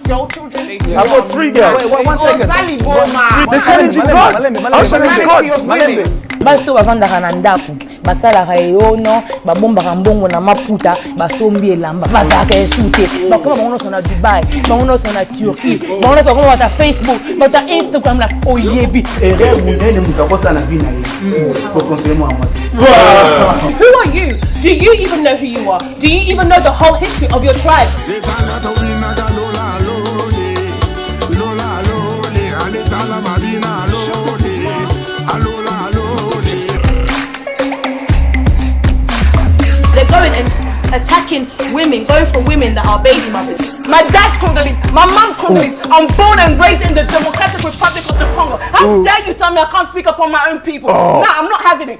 girl children? I got 3 girls. Wait, 1 second. The challenge is gone. I'll challenge God. Baso bavandaka na ndako basalaka eyono babombaka mbongo na maputa basombi elamba bazalaka esute bakoma bango nyonso na Dubai bango nyonso na Turquie bango nyonso bakoma bata Facebook bata Instagram la oyebi erreur munene mutu akosala na vie na ye kokonseye mwana mwasi. Who are you? Do you even know who you are? Do you even know the whole history of your tribe? They're going and attacking women, going for women that are baby mothers. My dad's Congolese, my mom's Congolese. I'm born and raised in the Democratic Republic of the Congo. How dare you tell me I can't speak up on my own people? Nah, I'm not having it.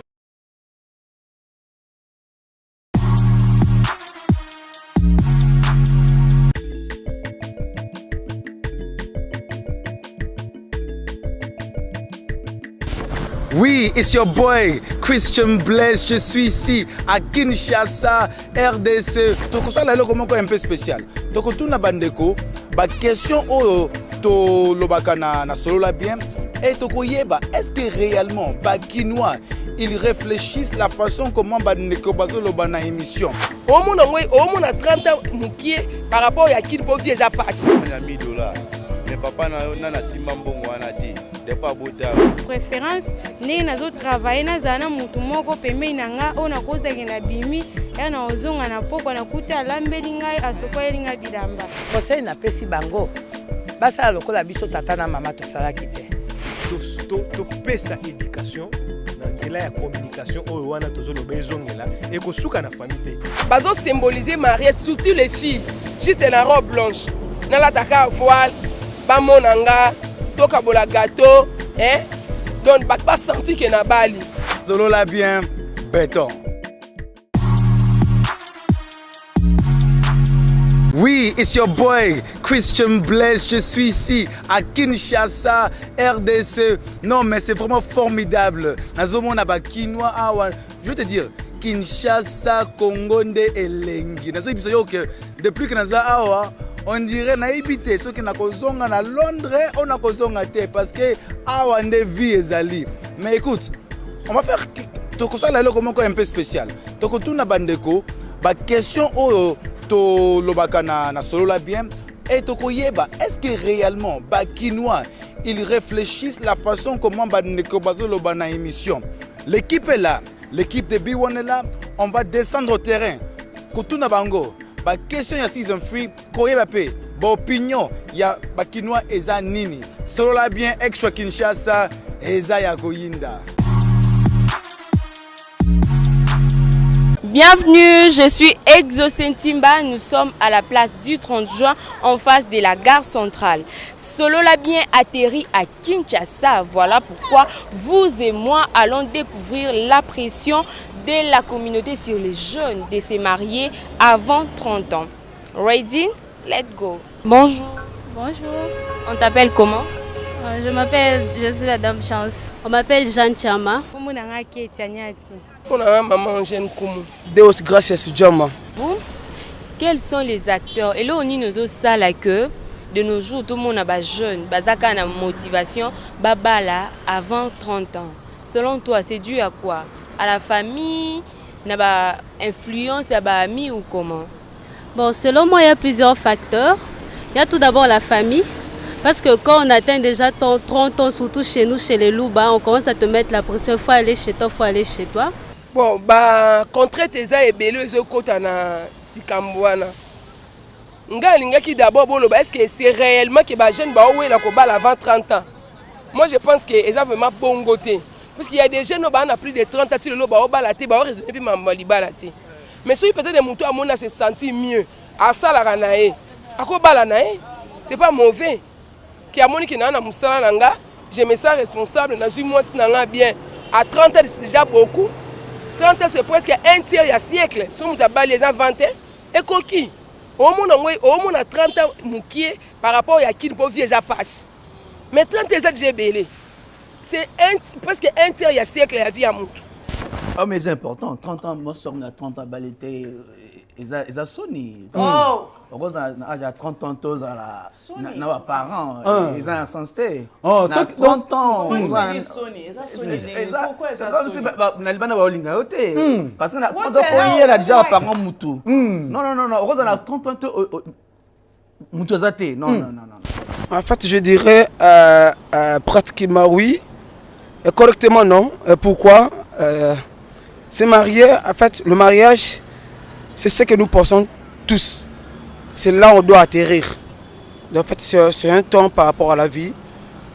Oui, it's your boy Christian Blaise. Je suis ici à Kinshasa, RDC. Donc ça là comment un peu spécial. Donc tout na bandeko, ba question o to lobaka na solo la bien et to koyeba est-ce que réellement ba Kinois ils réfléchissent la façon comment bandeko bazo loba na émission. Au monde a 30 ans mukie par rapport à qui peut vivre ça passe. $1000. Mais papa na simba mbongo wana ti. Préférence ne nazo travailler na zana mutu moko pembeni nanga ona kozaki na bimi ya na ozonga na poko na kuta lambeli ngai asokoeli ngai bilamba. Conseil na pesi bango basala lokola biso tata na mama to salaki te. To pesa éducation na nzela ya communication oyo wana tozoloba ezongela et kosuka na famille te. Bazo symboliser mariage surtout les filles juste na robe blanche na la taka voile ba monanga toka bola gâteau, hein? Donc, pas senti qu'il y a Bali. Solo la bien, béton. Oui, it's your boy Christian Blaise. Je suis ici à Kinshasa, RDC. Non, mais c'est vraiment formidable. Nazomo naba Kinois awa. Je veux te dire, Kinshasa, Congo nde elengi. Nazo ibiso que depuis que naza awa. On dirait naïbité ceux qui n'a kozonga na Londres on a kozonga te parce que awa nde vie ezali. Mais écoute, on va faire tout ça là comment un peu spécial. Donc tout na bandeko ba question o to lobaka na solo la bien et to koyeba est-ce que réellement ba Kinois ils réfléchissent la façon comment bandeko bazo loba na émission. L'équipe est là, l'équipe de B1 est là, on va descendre au terrain. Kutuna bango ba question ya season free koyeba pe ba opinion ya ba Kinois eza nini solo la bien extra Kinshasa eza ya koyinda. Bienvenue, je suis Exosentimba. Nous sommes à la place du 30 juin en face de la gare centrale. Solo la bien atterri à Kinshasa. Voilà pourquoi vous et moi allons découvrir la pression de la communauté sur les jeunes de se marier avant 30 ans. Ready? Let's go. Bonjour. Bonjour. On t'appelle comment? Je suis la Dame Chance. On m'appelle Jeanne Chama. On a maman Jeanne Koumou. Deus gracias Jama. Vous, quels sont les acteurs? Et là on nous ça là que de nos jours tout le monde a jeune, bazaka na motivation, babala avant 30 ans. Selon toi, c'est dû à quoi? À la famille, na ba influence à ba amis ou comment? Bon, selon moi, il y a plusieurs facteurs. Il y a tout d'abord la famille. Parce que quand on atteint déjà 30 ans, surtout chez nous, chez les loups, on commence à te mettre la pression. Il faut aller chez toi, il faut aller chez toi. Bon, bah, contre tes a et belé, je côté na Sikambouana. Qui d'abord, est-ce que c'est réellement que les jeunes ont avant 30 ans? Moi, je pense qu'ils ont vraiment bon côté. Parce qu'il y a des jeunes qui ont plus de 30 ans, qui ont raisonné puis m'ont. Mais si peut-être des moutons à mon se sentir mieux, à ça la ranae, à quoi balanae, c'est pas mauvais. Qui a mon qui n'a pas moussala nanga, je me sens responsable, n'a pas moi si bien. À 30 ans, c'est déjà beaucoup. 30 ans, c'est presque un tiers il y a siècle. Si on a les ans 20 ans, et coquille. Au monde a 30 ans moukier par rapport à qui ne peut vivre ça passe. Mais 30 ans, j'ai belé. C'est presque un tiers il y a siècle la vie à Moutou. Ah mais c'est important, 30 ans, moi je suis 30 ans balité eza soni. Parce que à 30 ans tous à la parents ils ont un sens té. 30 ans. C'est comme si na libana ba olinga yote parce que na 30 ans il y a déjà parents mutu. Non, heureusement na 30 ans mutu zaté. Non. En fait, je dirais pratiquement oui, et correctement non. Pourquoi se marier, en fait, le mariage, c'est ce que nous pensons tous. C'est là où on doit atterrir. En fait, c'est un temps par rapport à la vie.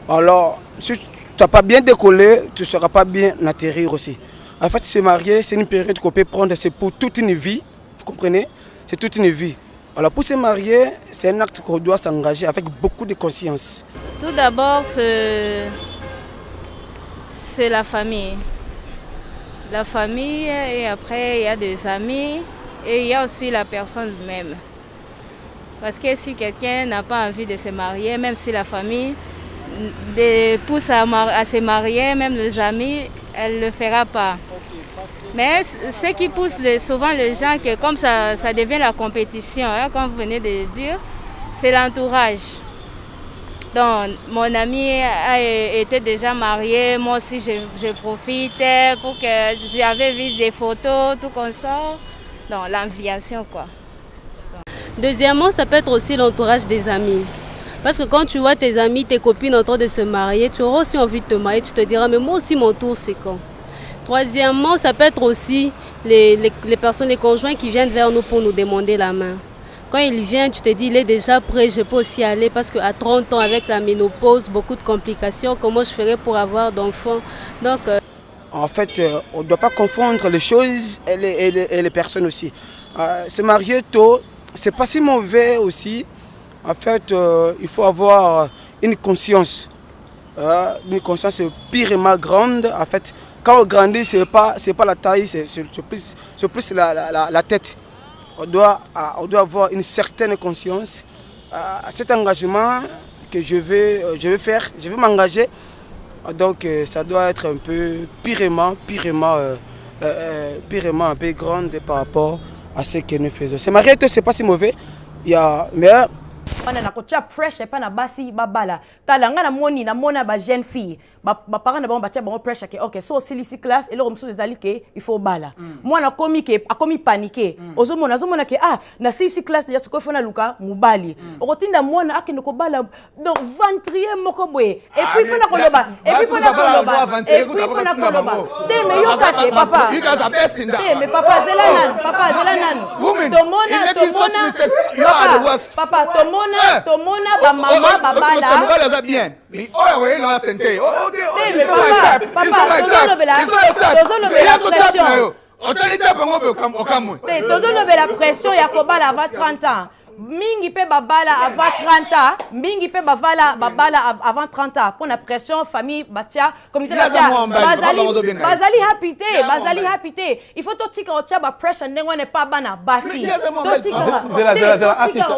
Alors, si tu n'as pas bien décollé, tu ne seras pas bien atterrir aussi. En fait, se marier, c'est une période qu'on peut prendre, c'est pour toute une vie. Vous comprenez? C'est toute une vie. Alors, pour se marier, c'est un acte qu'on doit s'engager avec beaucoup de conscience. Tout d'abord, c'est la famille. La famille, et après, il y a des amis, et il y a aussi la personne même. Parce que si quelqu'un n'a pas envie de se marier, même si la famille pousse à se marier, même les amis, elle ne le fera pas. Mais ce qui pousse souvent les gens, que comme ça devient la compétition, hein, comme vous venez de le dire, c'est l'entourage. Donc, mon ami était déjà marié, moi aussi je profitais pour que j'avais vu des photos, tout comme ça. Donc, l'enviation quoi. Deuxièmement, ça peut être aussi l'entourage des amis. Parce que quand tu vois tes amis, tes copines en train de se marier, tu auras aussi envie de te marier, tu te diras, mais moi aussi mon tour c'est quand. Troisièmement, ça peut être aussi les personnes, les conjoints qui viennent vers nous pour nous demander la main. Quand il vient, tu te dis, il est déjà prêt, je peux aussi aller parce qu'à 30 ans, avec la ménopause, beaucoup de complications, comment je ferais pour avoir d'enfants? Donc, en fait, on ne doit pas confondre les choses et les personnes aussi. Se marier tôt, c'est pas si mauvais aussi. En fait, il faut avoir une conscience. Une conscience pirement grande. En fait, quand on grandit, c'est pas la taille, c'est plus la tête. On doit avoir une certaine conscience. Cet engagement que je vais faire, je vais m'engager. Donc ça doit être un peu pirement un peu grande par rapport à ce que nous faisons. Se marier, c'est pas si mauvais. Mais Bana na kocha pressure pa na basi babala talanga na moni na mona ba jeune fille ba parents na ba batia ba pressure ke OK so silisi classe et le romso ezali ke il faut bala moi na komi ke akomi paniquer ozomona ke na silisi classe déjà ko fona luka mubali okotinda mona akende ko bala donc ventrier moko boye et puis pona koloba te me yo kate papa te me papa zelanan papa tomona ba mama babala bien la pression ya kobala avant 30 ans. Mingi pe babala avant 30 ans, mingi pe babala avant 30 ans pour la pression famille batia communauté bazali happy il faut to tika ocha ba pressure ndengo ne pas bana basi to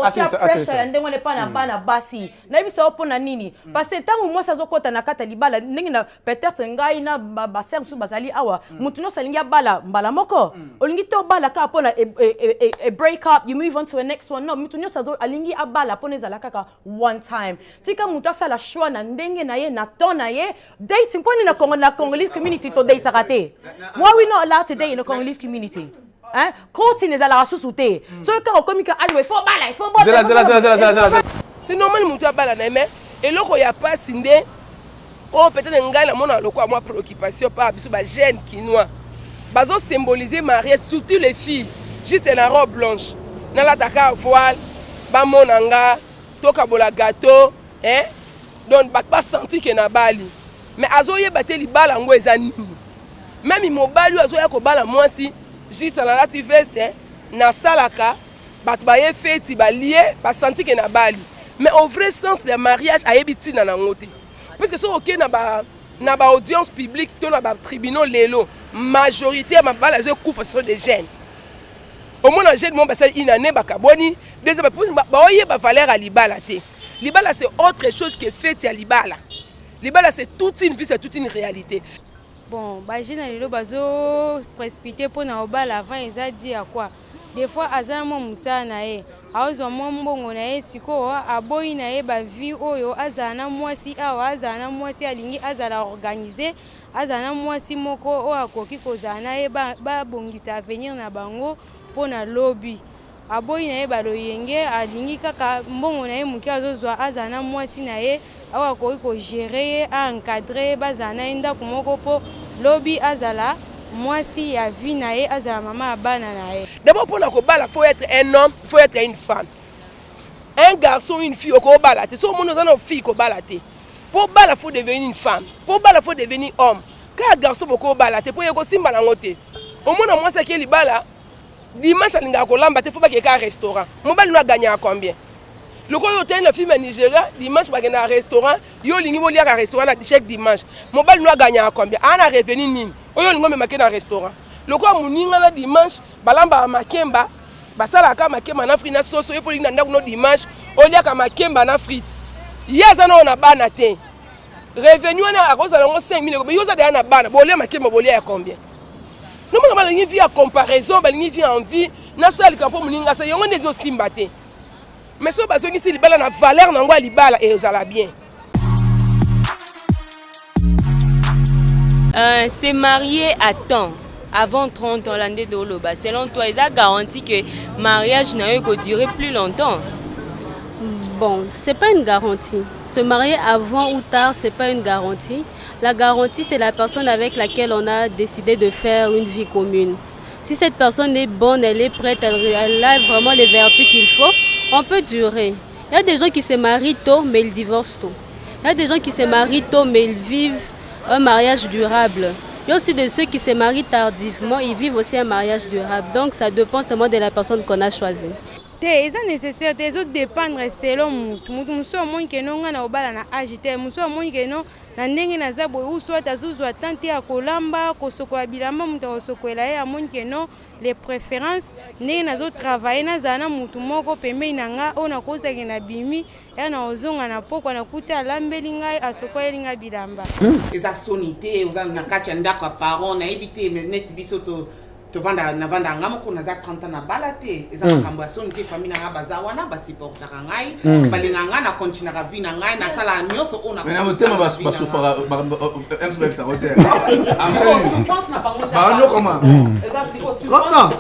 tika pressure ndengo ne pas na bana basi na biso opona nini parce que tangu moi sazokota na kata libala ndenge na peut-être ngai na baser su bazali awa mutu no salinga bala mbala moko olingi to bala ka pona a break up you move on to the next one no mutu nyo sazo alingi abala pona zala kaka one time tika mutu sala choix na ndenge na ye na ton na ye dating pona na Congolese community to date kate why we not allowed to date in the Congolese community hein continue ezala susute so ka komika anwe faut bala c'est normal mutu abala na mais eloko ya pasi nde o peut-être ngai na mona loko moi préoccupation par biso ba jeune kinois bazo symboliser mariage surtout les filles juste la robe blanche na la taka voile ba monanga toka bola gâteau hein donc pas senti que na bali mais azoye baté libala ngo ezani même mobali azoya ko bala mwasi juste na lati veste na salaka bat baye feti ba lié ba senti que na bali mais au vrai sens le mariage a yebiti na ngote parce que so OK na ba audience publique to na ba tribunal lelo majorité ma bala zo kufa sur des jeunes au moins jeune mon basa une année bakaboni deuxième ba oye ba valeur à libala té libala c'est autre chose que feti à libala libala c'est toute une vie c'est toute une réalité bon ba jeune lelo bazo précipiter pour na obala avant ils a dit à quoi des fois aza mwa musala na ye aozwa mwa mbongo na ye sikoyo aboyi na ye bavi oyo azala na mwasi awa azala na mwasi alingi azala organise azala na mwasi moko oyo akoki kozala na ye babongisa avenir na bango mpo na lobi aboyi na ye baloyenge alingi kaka mbongo na ye moke azozwa azala na mwasi na ye oyo akoki kogere ye aencadre ye bazala na ye ndako moko mpo lobi azala mwasi ya vie na ye azala mama abana na ye. D'abord pour la kobala faut être un homme, faut être une femme. Un garçon, une fille au kobala. C'est ça mon une fille kobala te. Pour bala faut devenir une femme. Pour bala faut devenir homme. Car garçon au kobala te pour yeko simba na ngote. Au moins moi c'est qui libala dimanche alinga kolamba te faut pas qu'il y ait un restaurant. Mon bal nous a gagné à combien? Le quoi yote na fille Nigeria dimanche ba gagner un restaurant, yo lingi mo liaka restaurant chaque dimanche. Mon bal nous a gagné à combien? Ana revenu nini? Oyo lingo me maké na restaurant. Le quoi muninga na dimanche balamba makemba basala ka makemba na frite na sauce yo polinga ndako no dimanche oliaka makemba na frite. Yaza na ona bana te. Revenu na akoza longo 5000 ko yoza de na bana bolia makemba bolia ya combien? Non mo balingi vie à comparaison balingi vie en vie na sali ka po muninga sa yongo ndezo simba te. Mais si vous avez libala na valeur nango libala et vous allez bien. Se marier à temps avant 30 ans l'année de Oloba, selon toi, ils ont garanti que le mariage n'a durer plus longtemps? Bon, c'est pas une garantie. Se marier avant ou tard, c'est pas une garantie. La garantie, c'est la personne avec laquelle on a décidé de faire une vie commune. Si cette personne est bonne, elle est prête, elle a vraiment les vertus qu'il faut, on peut durer. Il y a des gens qui se marient tôt, mais ils divorcent tôt. Il y a des gens qui se marient tôt, mais ils vivent un mariage durable. Il y a aussi de ceux qui se marient tardivement, ils vivent aussi un mariage durable. Donc ça dépend seulement de la personne qu'on a choisie. C'est nécessaire, ça dépend selon mutu. Muso moni ke no ngana obala na agité, muso moni ke no na ndenge na zabo uswa tazuzwa tante ya kolamba kosoko bilamba mutu kosokoela ya moni ke no les préférences ndenge nazo travailler na zana mutu moko pembeni nanga ona koza ke na bimi ya na ozonga na poko na kuta lambeli ngai asokoeli ngai bilamba. Eza sonité ozana na kati ndako ya parent na ebité net biso to vanda na vanda ngamo kuna za 30 ans na balate eza makambo ya sonité famille na baza wana ba supporter ngai balinga nga na continue ka vie na ngai na sala nyoso ona mais na motema ba sofara ba ça hotel pense na bango ça ba comment eza siko ba comment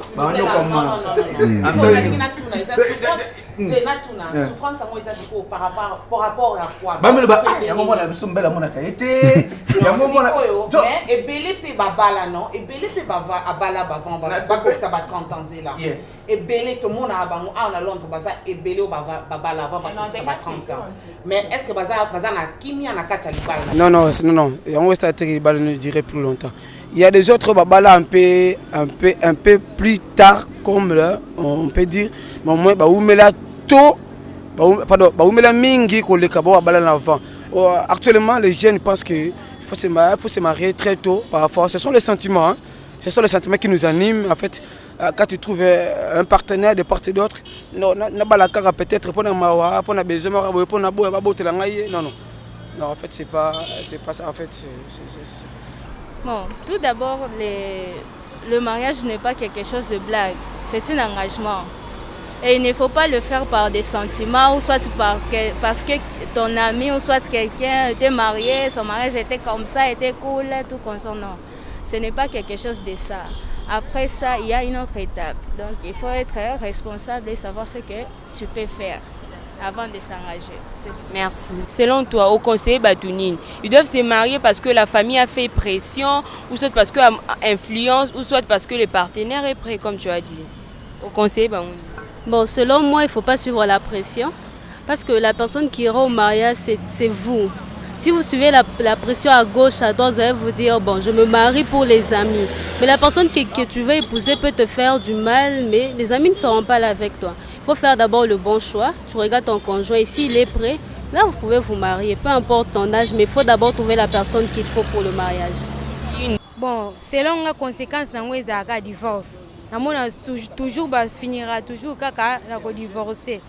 c'est natuna souffrance moi eza siko par rapport à quoi ba melo ba ya momo na biso mbela mona ka été ya momo na mais ebele pe babala non ebele pe bava abala bavant ba ko ça ba 30 ans là ebele to mona bango a na Londres baza ebele o babala avant ba ça ba 30 ans mais est-ce que baza na kimia na kata libala non yango esta te libala ne dirait plus longtemps. Il y a des autres babala un peu plus tard comme là on peut dire mais moi ba oumela tôt pardon ba oumela mingi ko le kabo babala l'avant. Actuellement les jeunes pensent que faut se marier très tôt par rapport ce sont les sentiments hein. Ce sont les sentiments qui nous animent en fait quand tu trouves un partenaire de part et d'autre non na balaka peut-être pour na mawa pour na besoin pour na boya ba botela ngai non en fait c'est pas ça en fait c'est Bon, tout d'abord, le mariage n'est pas quelque chose de blague, c'est un engagement. Et il ne faut pas le faire par des sentiments, ou soit parce que ton ami, ou soit quelqu'un était marié, son mariage était comme ça, était cool, tout comme ça. Non, ce n'est pas quelque chose de ça. Après ça, il y a une autre étape. Donc, il faut être responsable et savoir ce que tu peux faire avant de s'engager. Merci. Selon toi, au conseiller Batounine, ils doivent se marier parce que la famille a fait pression, ou soit parce que influence, ou soit parce que le partenaire est prêt, comme tu as dit. Au conseiller Batounine. Bon, selon moi, il ne faut pas suivre la pression, parce que la personne qui ira au mariage, c'est vous. Si vous suivez la pression à gauche, à droite, vous allez vous dire, bon, je me marie pour les amis. Mais la personne que tu veux épouser peut te faire du mal, mais les amis ne seront pas là avec toi. Il faut faire d'abord le bon choix. Tu regardes ton conjoint et s'il est prêt, là vous pouvez vous marier, peu importe ton âge, mais il faut d'abord trouver la personne qu'il faut pour le mariage. Bon, selon la conséquence de la divorce, toujours finira toujours kaka la divorcer.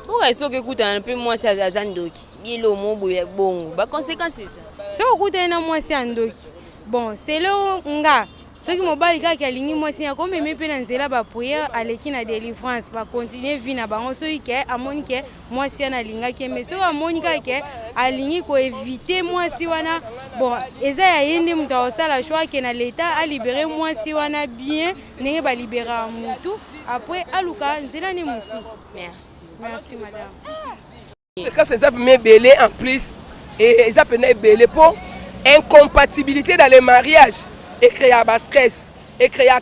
Pourquoi est-ce que écoute un peu moins ça zandoki? Il au mot bon, bah conséquence c'est ça. Si vous écoutez un moins c'est andoki. Bon, selon nga soki mobali kaka alingi mwasi akomeme mpe na nzela bapriere aleki na délivrance bakontinue vi na bango soki ke amoni ke mwasi wana alingaki me soki amoni kaka ke alingi koevite mwasi wana bon eza ya ye nde moto akosala choix ke na leta alibere mwasi wana bien ndenge balibera mutu après aluka nzela nde mosusu. Merci madame. Quand c'est ça me belé en plus et ça peut être belé pour incompatibilité dans les mariages et créer un stress et créer un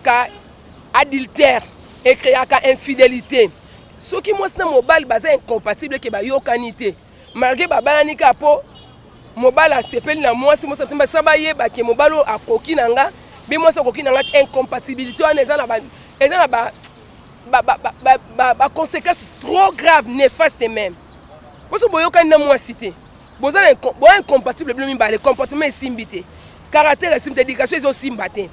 adultère et créer une infidélité. Ce qui moi c'est mobile basé incompatible qui ba yokanité malgré baba ni kapo mobile a sepel na moi si moi ça me sabaye ba ki mobile a koki nanga bi moi so koki nanga incompatibilité on eza na ba conséquences trop graves néfastes même. Parce que boyoka na moi cité. Boza incompatible bleu mibale comportement simbité. Caractère simbité éducation ils aussi mbaté.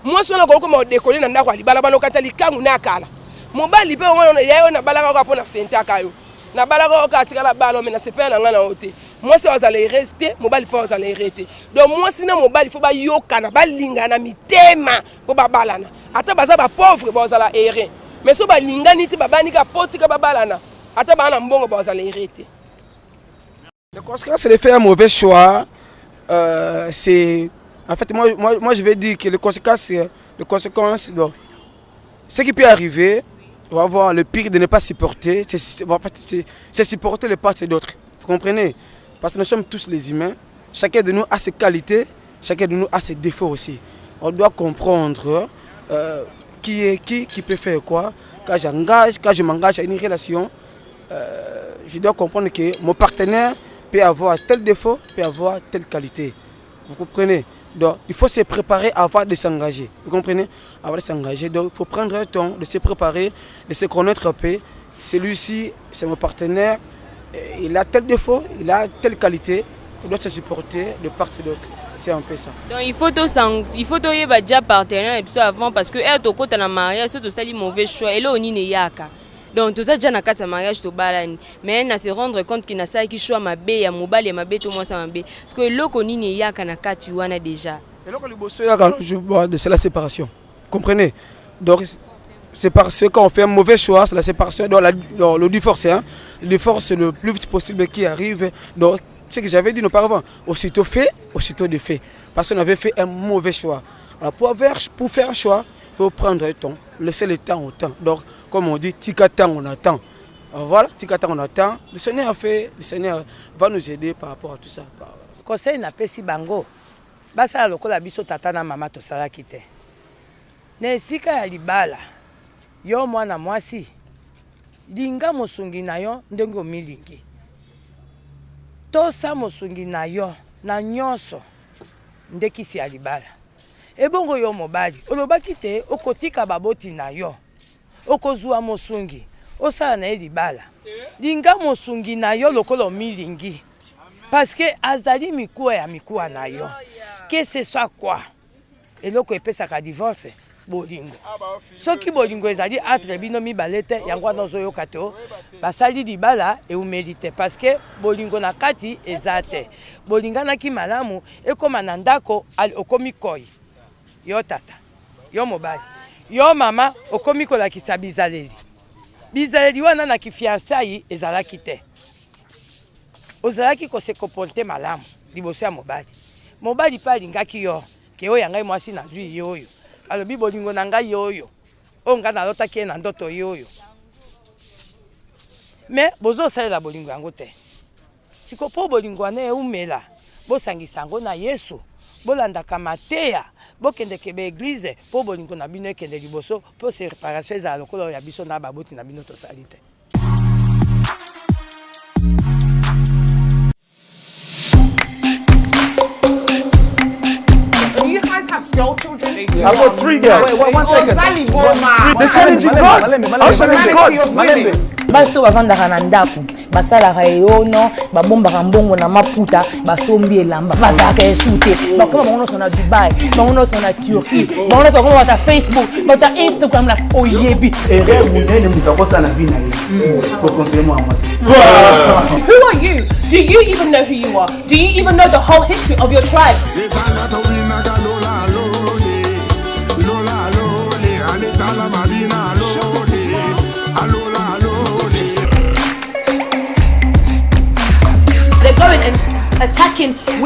Moi so na ko ko décoller na ndako ali bala bala katali kangu na kala. Mobali pe on ya na bala ko apona senta kayo. Na bala ko ka tikala bala mais na sepa na ngana oté. Moi c'est aux aller rester, mobali pas aux aller rester. Donc moi sinon mobali faut ba yoka na balinga na mitema ko ba balana. Ata baza ba pauvre ba aux aller errer. Mais so ba linga niti babani ka poti ka ba balana. Ata ba na mbongo ba aux aller arrêter. Les conséquences, c'est de faire un mauvais choix. C'est en fait moi je vais dire que les conséquences bon, ce qui peut arriver, on va voir le pire de ne pas supporter, c'est supporter les parts d'autres. Vous comprenez? Parce que nous sommes tous les humains. Chacun de nous a ses qualités, chacun de nous a ses défauts aussi. On doit comprendre qui peut faire quoi. Quand je m'engage à une relation, je dois comprendre que mon partenaire peut avoir tel défaut, peut avoir telle qualité. Vous comprenez? Donc, il faut se préparer avant de s'engager. Vous comprenez? Avant de s'engager, donc il faut prendre le temps de se préparer, de se connaître un peu. Celui-ci, c'est mon partenaire, il a tel défaut, il a telle qualité, il doit se supporter de part et d'autre. C'est un peu ça. Donc il faut que déjà partenaire et tout ça avant parce que être au côté de la mariage, c'est tout ça les mauvais choix. Et là on y yaka. Donc tout ça déjà na kata mariage to balani. Mais na se rendre compte qu'il na ça qui choix ma bé ya mobile ya ma bé tout moi ça ma bé. Parce que là on y yaka na kata wana déjà. Et là le bosso je vois c'est la séparation. Vous comprenez? Donc c'est parce que quand on fait un mauvais choix, c'est la séparation dans le divorce hein. Le divorce c'est le plus vite possible qui arrive. Donc ce que j'avais dit auparavant, aussitôt fait, aussitôt défait. Parce qu'on avait fait un mauvais choix. Alors pour faire un choix, il faut prendre le temps, laisser le temps au temps. Donc, comme on dit, tika-temps, on attend. Alors, voilà, tika-temps, on attend. Le Seigneur va nous aider par rapport à tout ça. Conseil n'a pas si bango. Basa lokola biso tata na mama to sala kite. Ne sika ya libala. Yo mwana mwasi. Linga mosungi na yo ndenge omilingi. Tosa mosungi na yo na nyonso ndekisi ya libala. Ebongo yo mobali olobaki te okotika baboti na yo okozwa mosungi osala na libala linga mosungi na yo lokolo milingi parce que azali mikuwa ya mikuwa na yo que ce soit quoi eloko epesaka divorce bolingo soki bolingo ezali entre bino mibale te yango wana ozoyoka te basali libala eumeli te parce que bolingo na kati eza te bolinganaki malamu ekoma na ndako okomi koi yo tata yo mobali yo mama okomi kolakisa bizaleli wana na kifiansai ezalaki te ozalaki kose comporter malamu liboso ya mobali pa alingaki yo ke oyo yangai mwasi nazwi yoyo alobi bolingo na ngai yoyo oyo ngai nalotaki ye na ndoto yoyo me bozosalela bolingo yango te siko mpo bolingo wana eumela bosangisa yango na Yesu bolandaka mateya bokendeke be église po bolingo na bino ekende liboso po séparation ezala lokola ya biso na baboti na bino tosali te. You guys have no children? I've got 3 girls. Wait, 1 second. The challenge is God. I'll challenge God. Baso bavandaka na ndako basalaka eyono babombaka mbongo na maputa basombi elamba bazalaka esute bakoma bango nyonso na Dubai bango nyonso na Turquie bango nyonso bakoma bata Facebook bata Instagram la oyebi erreur munene mutakosa na vie na ye pour conseiller moi mwasi. Who are you? Do you even know who you are? Do you even know the whole history of your tribe?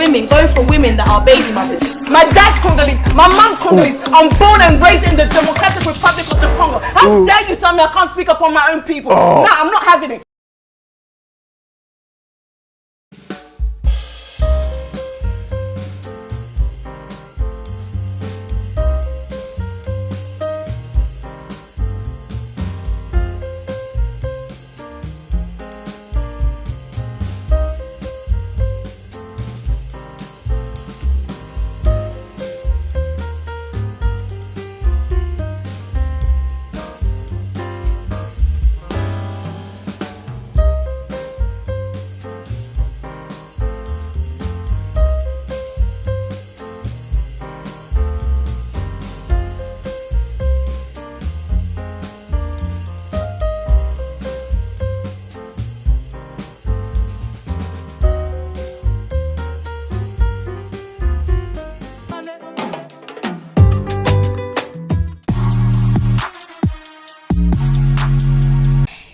women going for women that are baby mothers. My dad's Congolese, my mom's Congolese. I'm born and raised in the Democratic Republic of the Congo. How dare you tell me I can't speak up on my own people? No, I'm not having it.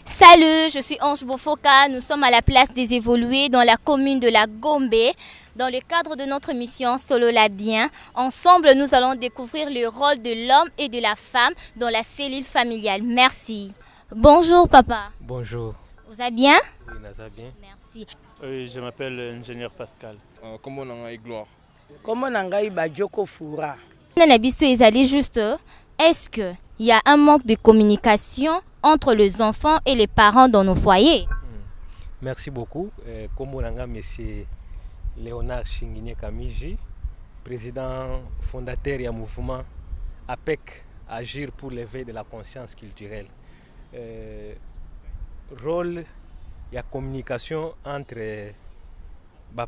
Salut, je suis Ange Bofoka. Nous sommes à la place des évolués dans la commune de la Gombe. Dans le cadre de notre mission Solo la Bien, ensemble nous allons découvrir le rôle de l'homme et de la femme dans la cellule familiale. Merci. Bonjour papa. Bonjour. Vous allez bien? Oui, ça va bien. Merci. Oui, je m'appelle ingénieur Pascal. Comment on a gloire? Comment on a Bajoko Foura? Juste, est-ce qu'il y a un manque de communication entre les enfants et les parents dans nos foyers? Merci beaucoup. Comme on a monsieur Léonard Chinguiné Kamiji, président fondateur du mouvement APEC, Agir pour l'éveil de la conscience culturelle. Rôle de la communication entre les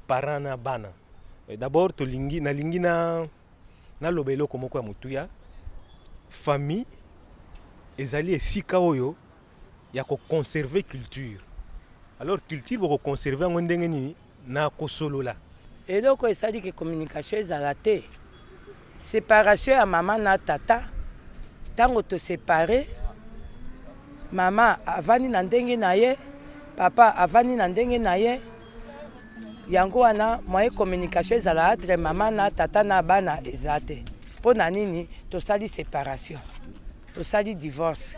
parents et les bana. D'abord, na lobelo komoko ya mutuya famille ezali esika oyo ya ko conserver culture. Alors culture boko conserver ngo ndenge nini na kosolola. Eloko esali ke communication ezala te. Séparation ya maman na tata. Tango to séparer, maman avani na ndenge na ye, papa avani na ndenge na ye. Yango wana moye communication ezala entre maman na tata na bana ezate. Po na nini to sali séparation. To sali divorce.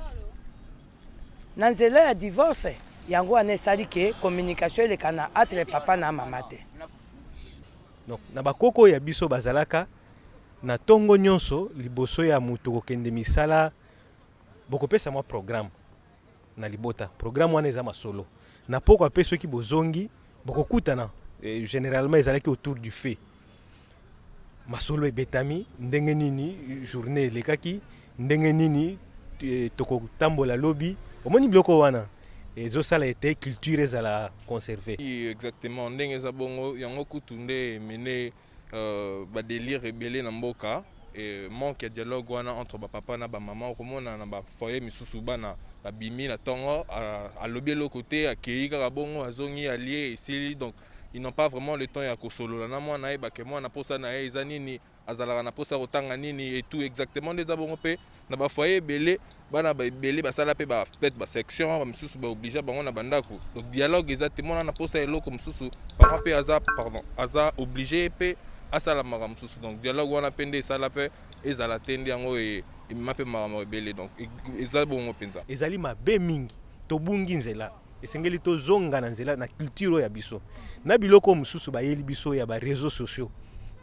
Na nzela ya divorce, yango wana esali ke communication elekana entre papa na mama te. Donc na bakoko ya biso bazalaka na tongo nyonso liboso ya mutu kokende misala bokopesa mwa programme na libota. Programme wana eza masolo. Na poko apeso ki bozongi bokokutana. Généralement ils allaient autour du fait. Masolo et betami ndenge nini journée lekaki ndenge nini toko tambola lobby omoni bloko wana ezo sala été culture ezala conserver. Exactement ndenge za bongo yango kutunde mené ba délire rebelle na mboka et manque de dialogue wana entre ba papa na ba maman komona na ba foyer misusu bana ba bimi na tongo à lobby le côté akei ka bongo azongi allié ici donc ils n'ont pas vraiment le temps ya kosolola na mwana e bake mwana posa na eza nini azalaka na posa kotanga nini et tout exactement des abongo pe na ba foyer belé bana ba belé basala pe ba peut-être ba section ba misusu ba obligé bango na bandako donc dialogue exactement na posa eloko misusu papa pe aza obligé pe asala mara misusu donc dialogue wana pende sala pe ezala tende yango e mape mara belé donc eza bongo penza ezali mabe mingi tobungi nzela esengeli tozonga na nzela na culture ya biso na biloko mususu bayeli biso ya ba réseaux sociaux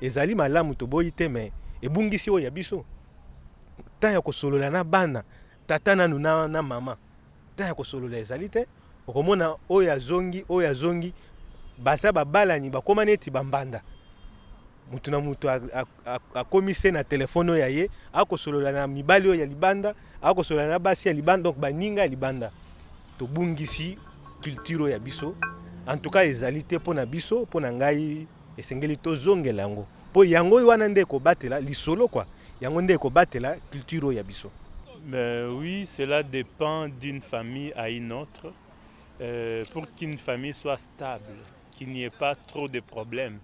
ezali malamu toboyi te mais ebungisi oyo ya biso ta ya kosolola na bana tata nanu na mama ta ya kosolola ezali te okomona oyo azongi basa babalani bakoma neti bambanda mutu na mutu akomise na telefone oyo ya ye akosolola na mibali oyo ya libanda akosolola na basi ya libanda donc baninga ya libanda tobungisi culture ya biso en tout cas ezali te pona biso pona ngai esengeli tozongela yango po yango wana nde ko batela lisolo quoi yango nde ko batela culture ya biso. Mais oui, cela dépend d'une famille à une autre. Pour qu'une famille soit stable, qu'il n'y ait pas trop de problèmes,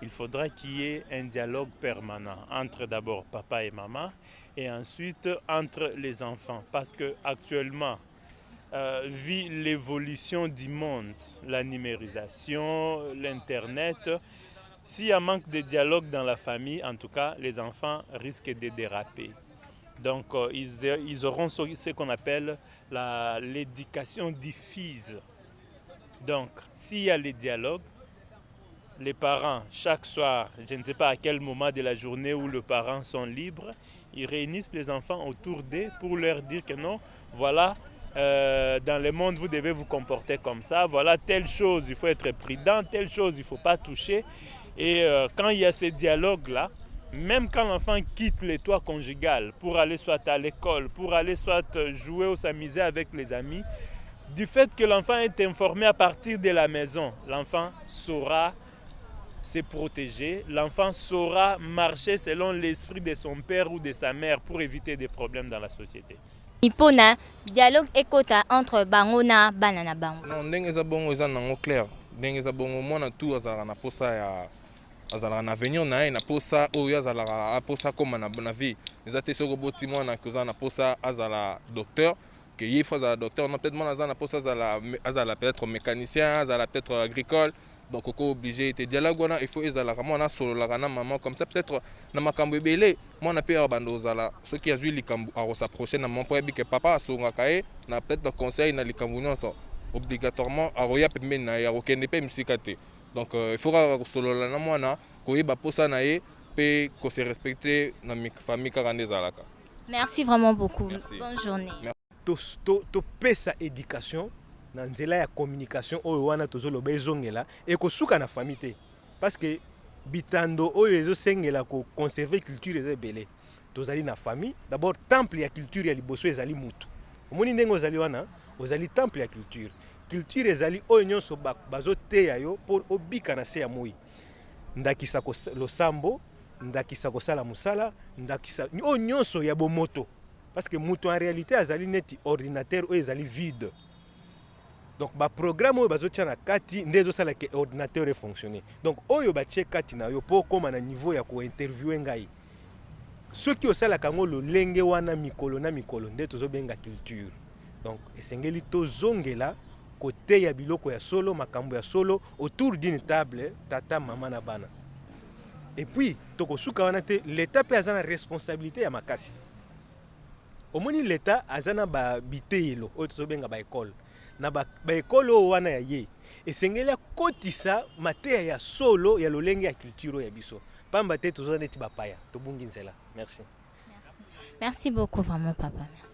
il faudra qu'il y ait un dialogue permanent entre d'abord papa et maman et ensuite entre les enfants. Parce que actuellement, vu l'évolution du monde, la numérisation, l'Internet, S'il y a manque de dialogue dans la famille, en tout cas, les enfants risquent de déraper. Donc, ils auront ce qu'on appelle l'éducation diffuse. Donc, s'il y a les dialogues, les parents, chaque soir, je ne sais pas à quel moment de la journée où les parents sont libres, ils réunissent les enfants autour d'eux pour leur dire que non, voilà, dans le monde, vous devez vous comporter comme ça, voilà, telle chose, il faut être prudent, telle chose, il ne faut pas toucher. Et quand il y a ces dialogues-là, même quand l'enfant quitte le toit conjugal pour aller soit à l'école, pour aller soit jouer ou s'amuser avec les amis, du fait que l'enfant est informé à partir de la maison, l'enfant saura se protéger, l'enfant saura marcher selon l'esprit de son père ou de sa mère pour éviter des problèmes dans la société. Ipona, dialogue ekota entre bangona banana bango. Non, ndenge za bongo eza nango clair. Ndenge za bongo mwana tu azala na posa ya azala na avenir na ye na posa oyo azala aposa koma na vie. Eza te soko boti mwana koza na posa azala docteur. Que il faut un docteur, non peut-être mon azana pour ça azala peut-être mécanicien, azala peut-être agricole, donc on est obligé de dialogue il faut azala vraiment na solo la na maman comme ça peut-être na makambo belé moi na père bando azala ceux qui a vu likambo à s'approcher na maman pour que papa songa kae na peut-être le conseil na likambo nyonso obligatoirement a roya pembe na ya okende pe msikate donc il faut solo la na mwana ko yeba posa na ye pe ko se respecter na mi famille karande zalaka. Merci vraiment beaucoup. Merci. Bonne journée. To pesa éducation na nzela ya communication oyo wana tozoloba ezongela ekosuka na famille te parce que bitando oyo ezosengela ko conserver culture eza ebele tozali na famille d'abord temple ya culture ya liboso ezali mutu omoni ndenge ozali wana ozali temple ya culture ezali oyo nyonso bazoteya yo pour obika na se ya moi ndakisa losambo ndakisa kosala musala ndakisa oyo nyonso ya bomoto. Parce que mutu en réalité azali neti ordinateur ou ezali vide. Donc ba programme oyo bazotia na kati ndezo sala ke ordinateur fonctionner. Donc oyo ba che kati na yo po koma na niveau ya ko interviewer ngai. Ceux qui osala kango lo lenge wana mikolo na mikolo nde tozo benga culture. Donc esengeli to zongela côté ya biloko ya solo makambo ya solo autour d'une table tata mama na bana. Et puis toko suka wana te l'état pe azana responsabilité ya makasi. Omoni l'État azana ba biteyelo oyo tozobenga ba école na ba école oyo wana ya ye esengeli akotisa mateya ya solo ya lolenge ya culture ya biso pamba te tozo neti bapaya tobungi nzela. Merci. Merci beaucoup vraiment papa. Merci.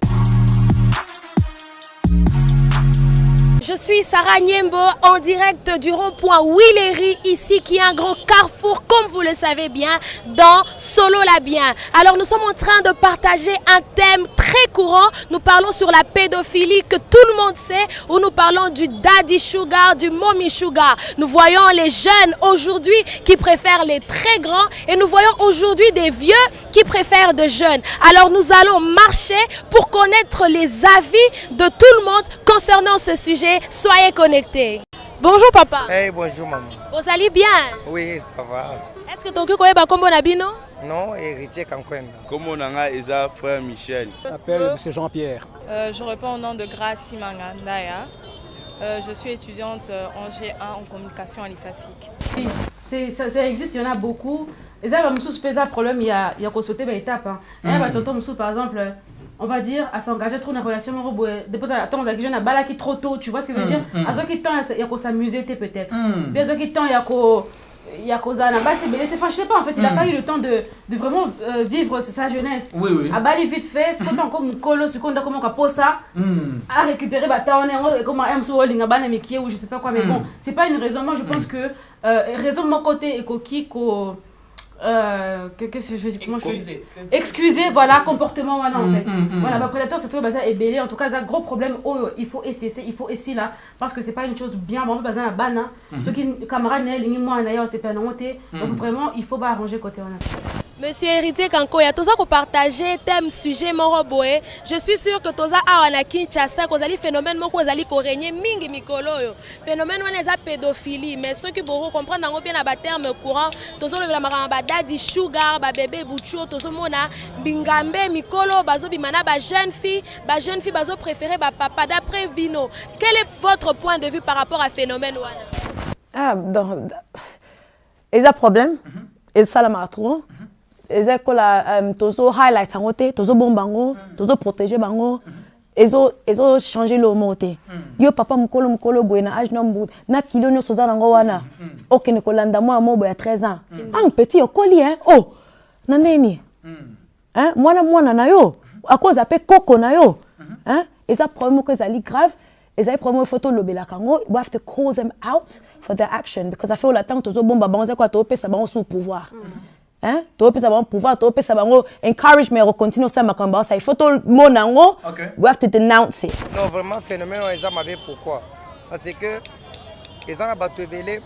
Je suis Sarah Niembo en direct du rond-point Willery ici qui est un grand carrefour comme vous le savez bien dans Solo la Bien. Alors nous sommes en train de partager un thème très courant. Nous parlons sur la pédophilie que tout le monde sait ou nous parlons du daddy sugar, du mommy sugar. Nous voyons les jeunes aujourd'hui qui préfèrent les très grands et nous voyons aujourd'hui des vieux qui préfèrent de jeunes. Alors nous allons marcher pour connaître les avis de tout le monde concernant ce sujet. Soyez connectés. Bonjour papa. Hey, bonjour maman. Vous allez bien? Oui, ça va. Est-ce que ton cul est comme Nabino? Non, héritier Kankwenda. Comme Nanga Eza, frère Michel. Je m'appelle M. Jean-Pierre. Je réponds au nom de Grace Simanga Ndaya. Je suis étudiante en G1 en communication à l'IFASIC. Ça existe, il y en a beaucoup. Et ça, il y a un problème, il y a qu'on saute une étape. Par exemple, on va dire, à s'engager trop dans la relation, attends, la jeune a balaki qui trop tôt, tu vois ce que je veux dire? À ce qui temps, il y a qu'on s'amuser peut-être. Puis à ce qui temps, il y a qu'on je sais pas, en fait, il n'a pas eu le temps de vraiment vivre sa jeunesse. Oui. À Bali vite fait, ce qu'on a comme colo, ce qu'on a comme un ça, à récupérer, comme un ou je sais pas quoi, mais bon, c'est pas une raison. Moi, je pense que raison de mon côté est coquille, qu'est-ce que je vais dire? Excusez, voilà, comportement, voilà, en fait. Voilà, bah, prédateur, c'est ce que ça est belé. En tout cas, c'est un gros problème. Oh, il faut essayer, là, parce que c'est pas une chose bien. Bon, bah, ça, la banane. Ceux qui, camarades, moi, d'ailleurs, c'est pas noté. Donc, vraiment, il faut pas arranger côté. Monsieur Héritier Kankoya, tous qu'on partager thème sujet moroboé. Je suis sûr que tous à na Kinshasa, que vous phénomène mon que vous régner mingi mikolo yo. Phénomène on les a pédophilie, mais ceux qui pourront comprendre en bien à terme courant, tous le maramba daddy sugar, ba bébé boucho, tous mona bingambe mikolo, bazo bimana ba jeune fille bazo préféré ba papa d'après Vino. Quel est votre point de vue par rapport à phénomène wana? Ils ont problème. Ils salament trop. Ils ont tozo highlight en côté, tozo bon bango, tozo protéger bango. Ils ont changé le mot. Yo papa mkolo boy na âge nombre na kilo no soza nango wana. Ok ne kolanda moi mo boy à 13 ans. Un petit okoli hein. Oh. Naneni. Hein mwana na yo. À cause appelé coco na yo. Hein? Ils ont problème que ça grave. Ils ont problème photo lobela kango. We have to call them out for their action because I feel like tant tozo bomba bango quoi to pesa bango sous pouvoir. Hein? To pesa bango pouvoir, to pesa bango encouragement au continuer ça makamba ça photo monango. We have to denounce it. Non vraiment phénomène ils ont avait pourquoi? Parce que ils ont battu belé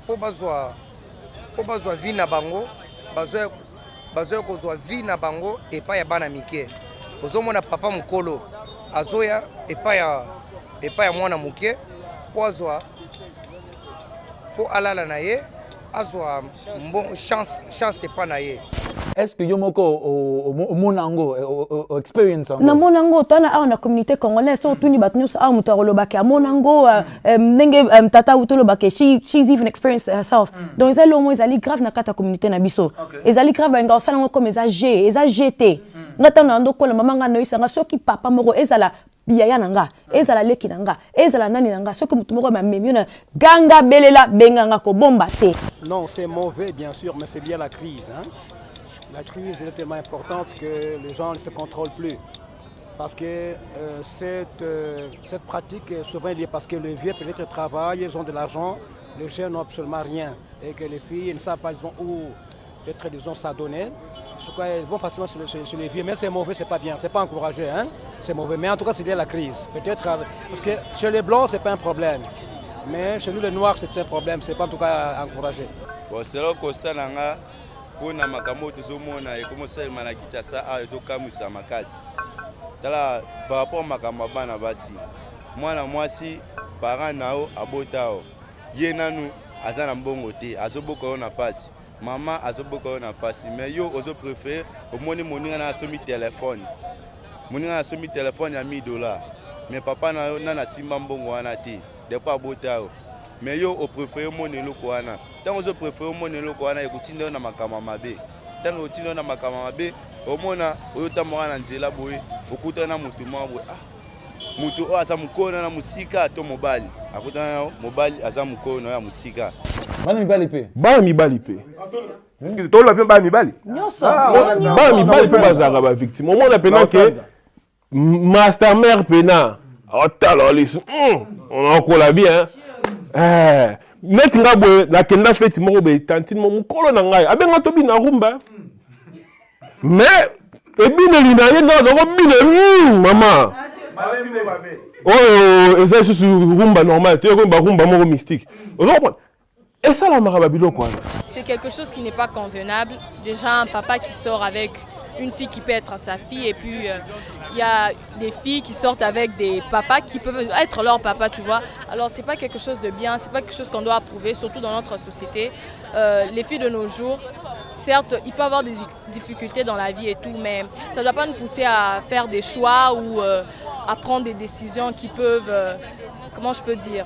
pour besoin vie na bango, besoin kozwa vie na bango et pas ya bana mike. Ozomona papa mukolo azoya epa ya mwana muke pozwa po alala na ye azwa chance epa na ye. Est-ce que yomoko au monango experience na monango tana na communauté congolaise so tuni batnyo sa mutaro baki monango nenge tata utolo baki she's even experienced herself donc ils lo mo ezali grave na kata communauté na biso ezali grave nga osala ngo comme eza GT ngata na ndo kola mama nga no isanga soki papa moko ezala biyaya nanga ezala leki nanga ezala nani nanga soki mutu moko ma memio na ganga belela benganga ko bomba te. Non, c'est mauvais bien sûr mais c'est bien la crise hein. La crise est tellement importante que les gens ne se contrôlent plus. Parce que cette pratique est souvent liée parce que les vieux peut-être travaillent, ils ont de l'argent, les jeunes n'ont absolument rien. Et que les filles ne savent pas où peut-être ils ont s'adonner. En tout cas, elles vont facilement sur les vieux. Mais c'est mauvais, c'est pas bien, c'est pas encouragé. Hein? C'est mauvais. Mais en tout cas, c'est lié à la crise. Peut-être parce que chez les blancs, c'est pas un problème. Mais chez nous, les noirs, c'est un problème. C'est pas en tout cas encouragé. Bon, c'est là Costa Nanga. Pour na makambo tozomona ekomosalema na Kinshasa ezokamwisa makasi tala par rapport makambo bana basi mwana mwasi parent nao abotao ye nanu aza na mbongo te azoboka na pasi mama azoboka na pasi mais yo ozo préférer omoni moninga na somi téléphone ya $1000 mais papa na simba mbongo wana te depuis abotao mais yo au préféré mon eloko wana tant ozo préféré mon eloko wana ekutinda na makama mabe tant otinda na makama mabe omona oyo tamora na nzela boye okutana mutu mwa mutu o aza mukona na musika to mobali akutana na mobali aza mukona ya musika bana mibali pe to la pe bana mibali bana mibali pe bazanga ba victime omona pena ke master mère pena otalo lisu on kola bien Netinga boy la kenda feti moko be tantine mo mukolo na ngai abenga to bina rumba mais ebine linaye no bine mama oh eza juste rumba normal tu ko ba rumba moko mystique et ça la marababilo quoi. C'est quelque chose qui n'est pas convenable. Déjà un papa qui sort avec une fille qui peut être sa fille et puis il y a des filles qui sortent avec des papas qui peuvent être leur papa, tu vois. Alors c'est pas quelque chose de bien, c'est pas quelque chose qu'on doit approuver, surtout dans notre société. Les filles de nos jours, certes, il peut y avoir des difficultés dans la vie et tout, mais ça ne doit pas nous pousser à faire des choix ou à prendre des décisions qui peuvent, comment je peux dire,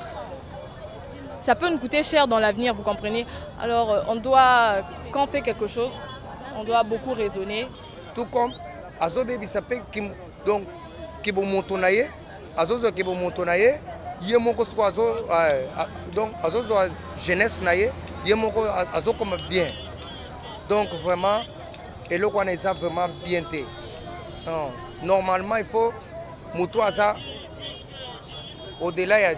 ça peut nous coûter cher dans l'avenir, vous comprenez. Alors on doit, quand on fait quelque chose, on doit beaucoup raisonner. Tout comme azo baby s'appelle donc qui bon montonaye azo qui bon montonaye yé moko so azo donc azo jeunesse naye yé moko azo comme bien donc vraiment et le quoi n'est vraiment bien té normalement il faut muto aza au-delà il y a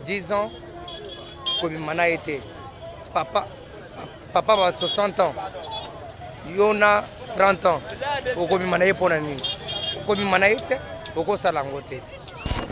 10 ans comme mana été papa a 60 ans Yona 30 ans. Okomi manaye pona nini. Okomi manaye te, oko salangote.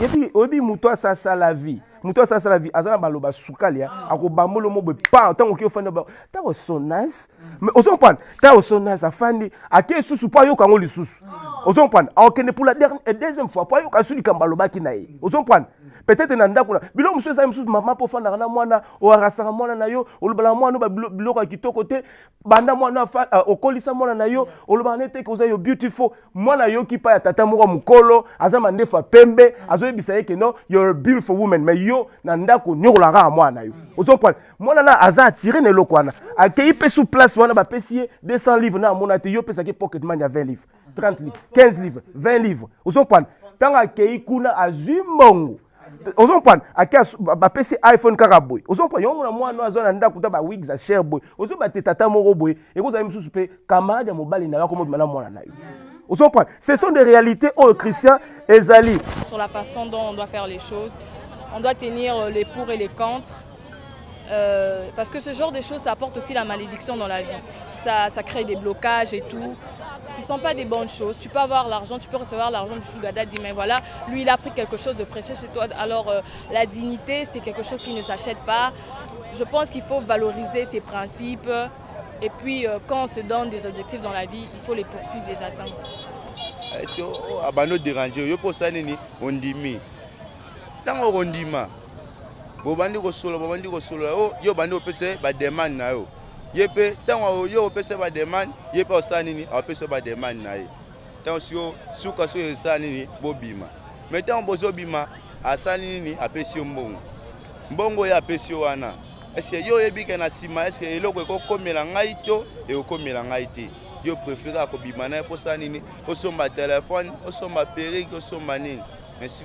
Et puis obi muto ça la vie. Muto ça la vie. Azana baloba sukalia, ako bambolo mo be pa tant que ofanda ba. Ta was so nice. Mais ozo pan, ta was so nice afandi. Ake susu pa yo kango lisusu. Ozo pan, akene pour la deuxième fois pa yo kasuli kambaloba kinaye. Ozo pan. peut-être nanda kuna bilo monsieur ça monsieur maman pour fanda na mwana o arasaka mwana na yo o lobala mwana ba biloko ya kitoko te banda mwana fa okolisa mwana na yo o lobala nete ko za yo beautiful mwana yo ki pa ya tata moko mukolo azama ndefa pembe azo yebisa yeke no you're a beautiful woman mais yo na ndako nyokola ka mwana yo ozopana mwana na aza attiré ne lokwana akei pe sous place wana ba pesier 200 livres na mona te yo pesa ke pocket money ya 20 livres 30 livres 15 livres 20 livres ozopana tanga akei kuna azumongo ozopana akia ba pesi iPhone kaka boy ozopana yo mona mwana azona ndako ta ba wigs a share boy ozoba te tata moko boy ekoza misusu pe camarade mobali na ko modimana mwana na yo. Ce sont des réalités aux chrétiens et Zali. Sur la façon dont on doit faire les choses, on doit tenir les pour et les contre. Parce que ce genre de choses, ça apporte aussi la malédiction dans la vie. Ça crée des blocages et tout. Ce ne sont pas des bonnes choses. Tu peux avoir l'argent, tu peux recevoir l'argent du sugar daddy, mais voilà, lui il a pris quelque chose de précieux chez toi. Alors la dignité, c'est quelque chose qui ne s'achète pas. Je pense qu'il faut valoriser ses principes. Et puis, quand on se donne des objectifs dans la vie, il faut les poursuivre, les atteindre. Si on a dérangé, on dit mais dans on dit ma, bobandi ko solo, yo bandi opese ba demande na yo. Yepe tango yo opese ba demande, yepe osani ni opese ba demande na ye. Tango sio suka so esani ni bobima. Mais tango bozo bima asani ni apesi mbongo. Mbongo ya apesi wana. Est-ce que yo yebike na sima est-ce que eloko ekokomela ngai to ekokomela ngai te yo préfère akobima na pour ça nini osomba téléphone osomba perruque osomba nini mais si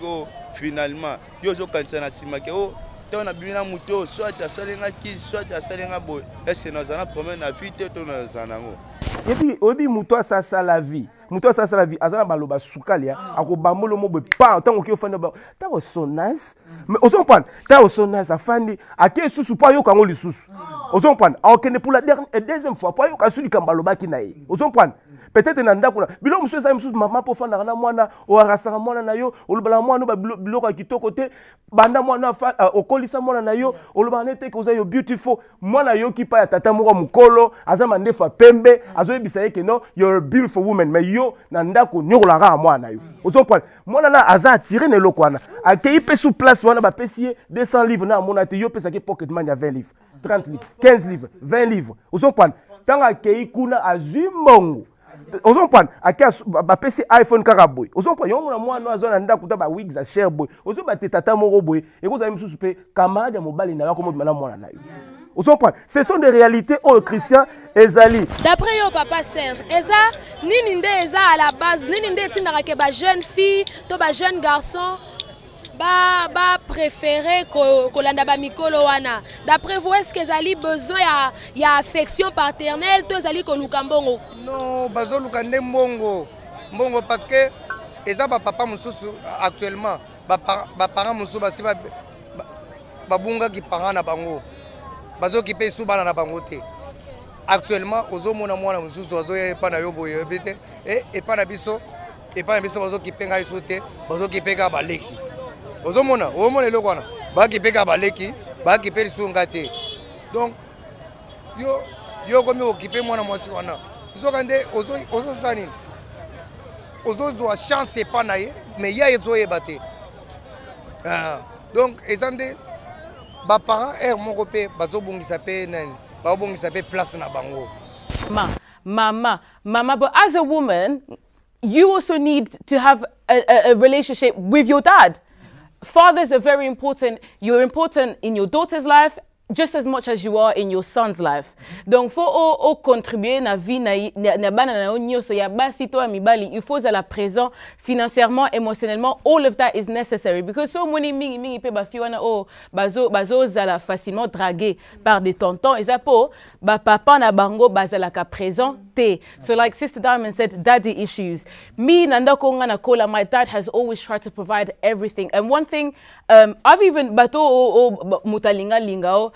finalement yo zo kanisa na sima ke o to na bimina muto soit asalenga ki soit asalenga boy est-ce que nous allons promène na vie te to na zanango et puis obi muto ça la vie muto ça la vie azana baloba sukalia akobambolo mobe pa tango ki ofanda ba that was so nice mais ozomprendre that was so nice afandi ake susu pa yo kango lisusu ozomprendre akene pour la deuxième fois pa yo kasuli kambaloba ki na ye ozomprendre peut-être na ndako bilo monsieur ça monsieur maman pour fanda na mwana o arasaka mwana na yo o lobala mwana ba biloko ya kitoko te banda mwana fa okolisa mwana na yo o lobala nete ko za yo beautiful mwana yo ki pa ya tata moko mukolo azama ndefa pembe azo yebisa yeke no you're a beautiful woman mais yo na ndako nyokola ka mwana yo ozopana mwana na aza attiré ne lokwana akei pe sous place wana ba pesier 200 livres na mona te yo pesa ke pocket money ya 20 livres 30 livres 15 livres 20 livres ozopana tanga akei kuna azumongo ozopana akia ba pesi iPhone kaka boy ozopana yo mwana azona ndako ta ba wigs a share boy ozoba te tata moko boy ekoza misusu pe camarade mobali na ko modimana mwana na yo. Ce sont des réalités aux chrétiens et Zali. D'après yo papa Serge, eza nini nde eza à la base, nini nde tindaka ke ba jeune fille, to ba jeune garçon ba préféré kolanda ba mikolo wana. D'après vous est-ce que Zali besoin ya affection paternelle to Zali ko luka mbongo? Non, bazo luka nde mbongo. Mbongo parce que eza ba papa mususu actuellement ba parents mususu basi ba bunga ki parents na bango. Bazo ki pe subana na bango te. Actuellement ozomona mwana mususu azo ye pa na yo boye bete et pa na biso bazo ki pe ngai sote bazo ki pe ka baleki. Ozomona eloko wana ba ki pe ka baleki ba ki pe sunga te. Donc yo komi okipe mwana mwasi wana. Zokande ozo sani. Ozo zo chance pa na ye mais ya ezo ye bate. Donc ezande ba parents moko pe bazo bongisa pe nani ba bongisa pe place na bango. Mama, but as a woman you also need to have a relationship with your dad. Fathers are very important. You're important in your daughter's life just as much as you are in your son's life. Donc faut contribuer na vie na bana na nyoso ya basi to amibali, il faut la présent financièrement, émotionnellement, all of that is necessary because so many mingi pe ba fiwana bazo zala facilement dragué par des tontons et ça po ba papa na bango bazala ka présent te. So like Sister Diamond said, daddy issues. Me nanda ko nga na kola, my dad has always tried to provide everything. And one thing I've even bato mutalinga lingao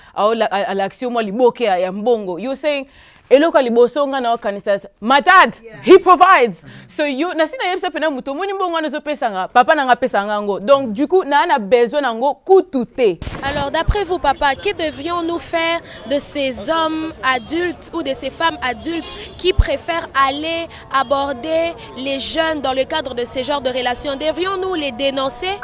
l'action liboke ya mbongo. You're saying eloka libosonga na kanisa. My dad, he provides. So you nasina yebsa pena muto moni mbongo na zo pesanga, papa na nga pesanga ngo. Donc du coup na ana besoin nango kututé. Alors d'après vous papa, que devrions-nous faire de ces hommes adultes ou de ces femmes adultes qui préfèrent aller aborder les jeunes dans le cadre de ce genre de relations? Devrions-nous les dénoncer?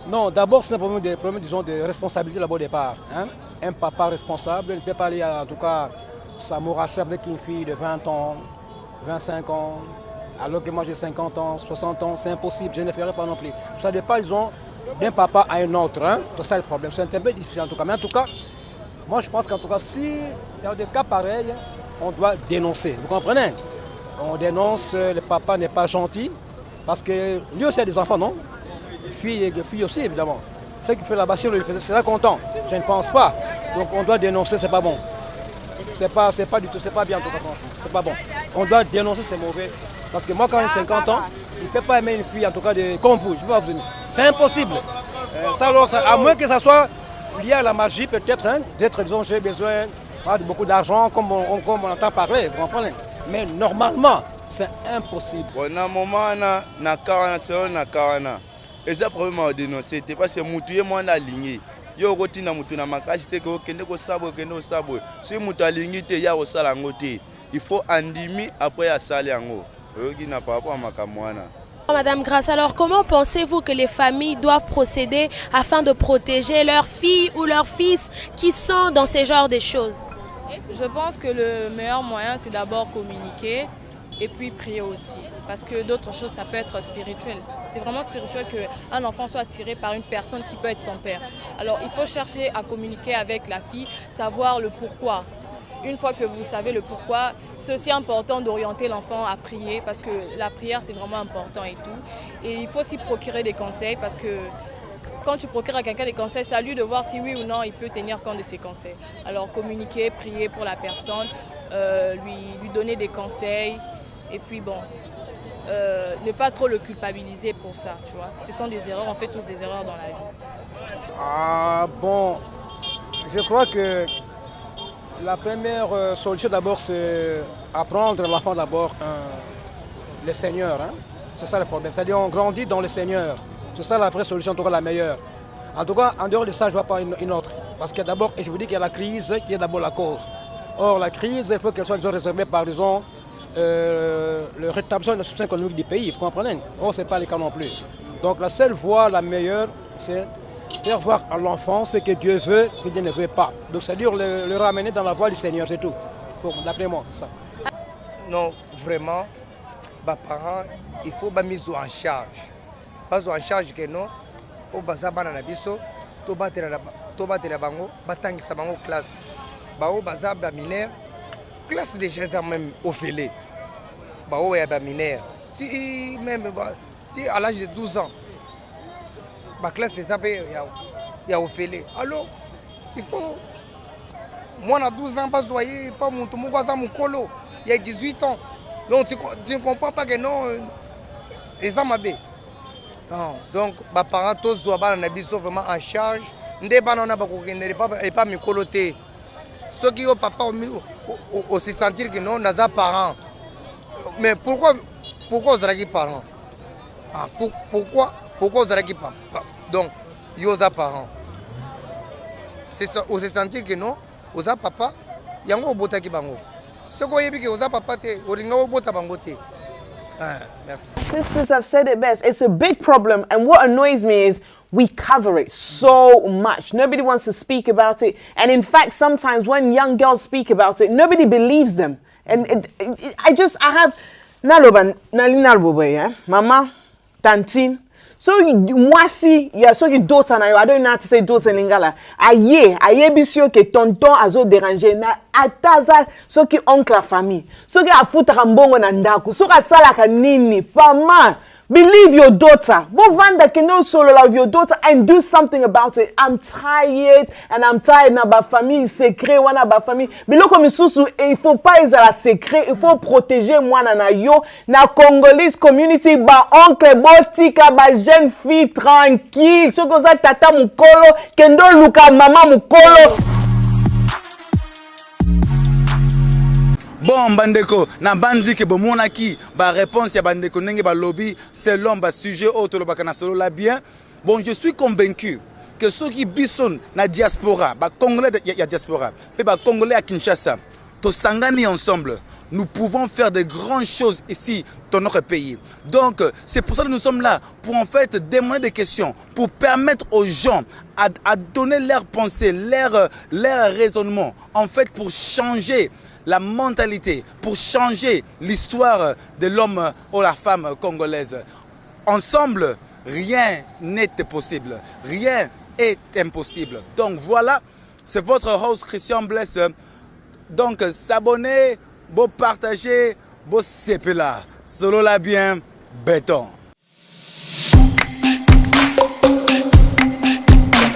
Non, d'abord, c'est un problème, disons, de responsabilité d'abord au départ. Hein? Un papa responsable ne peut pas aller, en tout cas, s'amouracher avec une fille de 20 ans, 25 ans, alors que moi j'ai 50 ans, 60 ans, c'est impossible, je ne le ferai pas non plus. Ça dépend, disons, d'un papa à un autre. Hein? C'est ça le problème. C'est un peu difficile en tout cas. Mais en tout cas, moi je pense qu'en tout cas, si il y a des cas pareils, on doit dénoncer. Vous comprenez? On dénonce, le papa n'est pas gentil, parce que lui aussi a des enfants, non? Les filles aussi, évidemment. Ce qu'il fait là-bas, si on le faisait, c'est là content. Je ne pense pas. Donc on doit dénoncer, c'est pas bon. C'est pas du tout, c'est pas bien en tout cas, franchement. C'est pas bon. On doit dénoncer, c'est mauvais. Parce que moi, quand j'ai 50 ans, il ne peut pas aimer une fille, en tout cas, comme vous. Je peux pas vous donner. C'est impossible. À moins que ça soit lié à la magie, peut-être, hein, d'être, disons, j'ai besoin de beaucoup d'argent, comme on entend parler, vous comprenez? Mais normalement, c'est impossible. Bon, à un moment, na kawana, c'est na kawana. Et ça, problème à dénoncer, parce que mutuye moi na ligné. Yo roti na mutu na makasi te ko kende ko sabo. Si mutu alingi te ya ko sala ngote. Il faut andimi après ya sali yango. Qui n'a pas rapport à makamwana. Madame Grace, alors comment pensez-vous que les familles doivent procéder afin de protéger leurs filles ou leurs fils qui sont dans ces genres de choses? Je pense que le meilleur moyen, c'est d'abord communiquer et puis prier aussi. Parce que d'autres choses, ça peut être spirituel. C'est vraiment spirituel qu'un enfant soit attiré par une personne qui peut être son père. Alors il faut chercher à communiquer avec la fille, savoir le pourquoi. Une fois que vous savez le pourquoi, c'est aussi important d'orienter l'enfant à prier parce que la prière, c'est vraiment important et tout. Et il faut aussi procurer des conseils parce que quand tu procures à quelqu'un des conseils, c'est à lui de voir si oui ou non il peut tenir compte de ses conseils. Alors communiquer, prier pour la personne, lui donner des conseils et puis bon, ne pas trop le culpabiliser pour ça, tu vois. Ce sont des erreurs, on fait tous des erreurs dans la vie. Ah bon, je crois que la première solution d'abord c'est apprendre à l'enfant d'abord le Seigneur. Hein? C'est ça le problème, c'est-à-dire on grandit dans le Seigneur. C'est ça la vraie solution, en tout cas la meilleure. En tout cas, en dehors de ça, je ne vois pas une autre. Parce qu'il y a d'abord, et je vous dis qu'il y a la crise qui est d'abord la cause. Or, la crise, il faut qu'elle soit réservée par, disons, le rétablissement de la situation économique du pays, vous comprenez? Or, ce n'est pas le cas non plus. Donc, la seule voie, la meilleure, c'est faire voir à l'enfant ce que Dieu veut, ce que Dieu ne veut pas. Donc, c'est-à-dire le ramener dans la voie du Seigneur, c'est tout. Bon, d'après moi, c'est ça. Non, vraiment, les parents, il faut les mettre en charge. Pas en charge que non, au bazabana na biso, to batela bango, batangisa bango classe. Bao bazaba mineur, classe de gestes même au fêlé. Bao ya ba mineur. Si même à l'âge de 12 ans, ma classe c'est ça ya au fêlé. Alors, il faut moi à 12 ans pas soyez pas mon moko mon colo, il y a 18 ans. Donc tu ne comprends pas que non les amabé. Non, donc les parents tous doivent être vraiment en charge. Ndé banana et pas me coloter. Ceux qui ont papa aussi sentir que non, n'a pas parents. Mais pourquoi vous avez parents? Pourquoi vous avez parents? Donc, ils ont parents. C'est ça, vous sentir que non, vous avez papa, il y a un bota qui bango. Ce que vous avez que vous avez papa, vous avez un bota bangote. Merci. Sisters have said it best. It's a big problem, and what annoys me is we cover it so much. Nobody wants to speak about it, and in fact, sometimes when young girls speak about it, nobody believes them. And I have naloban nalinalbobe, yeah, mama, tantine. So mwasi ya so ki daughter na yo, I don't know how to say daughter in Lingala. Aye bisio ke tonton azo déranger na ataza so ki oncle la famille. So ki afuta mbongo na ndaku. So ka sala ka nini pama. Believe your daughter. Go vanda ke no solo love your daughter and do something about it. I'm tired na ba famille secret wana ba famille. Biloko misusu il faut pas ezala secret, il faut protéger mwana na yo na Congolese community ba oncle botika ba jeune fille tranquille. Soko za tata mukolo kendo luka mama mukolo. Bon, bandeko, na banzi ke bomonaki, ba réponse ya bandeko nenge ba lobby selon ba sujet auto lo bakana solo la bien. Bon, je suis convaincu que ceux qui bison na diaspora, ba congolais ya diaspora, et ba congolais à Kinshasa, to sangani ensemble. nous pouvons faire de grandes choses ici dans notre pays. Donc, c'est pour ça que nous sommes là, pour en fait demander des questions, pour permettre aux gens à donner leur pensée, leur raisonnement, en fait pour changer la mentalité, pour changer l'histoire de l'homme ou la femme congolaise. Ensemble, rien n'est possible, rien est impossible. Donc voilà, c'est votre host Christian Bless. Donc s'abonner, beau partager, beau là. Solo la bien, béton.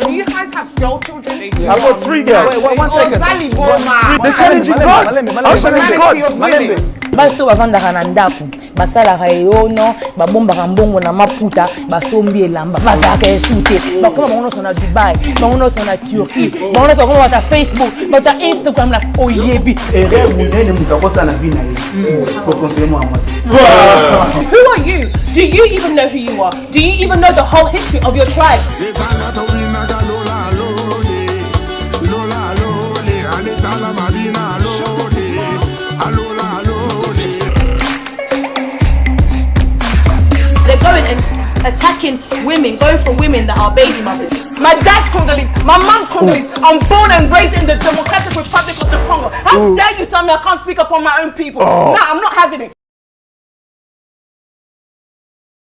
Do you guys have girl children? I've got 3 girls. Wait, 1 second. The challenge is God. I'll challenge God. Baso bavandaka na ndako basalaka eyono babombaka mbongo na maputa basombi elamba bazalaka esute bakoma bango nyonso na Dubai bango nyonso na Turquie bango nyonso bakoma bata Facebook bata Instagram na oyebi erreur munene mutu akosala na vie na ye kokonseye mwana mwasi. Who are you? Do you even know who you are? Do you even know the whole history of your tribe? They're going and attacking women, going for women that are baby mothers. My dad's Congolese, my mom's Congolese. I'm born and raised in the Democratic Republic of the Congo. How dare you tell me I can't speak up on my own people? Nah, I'm not having it.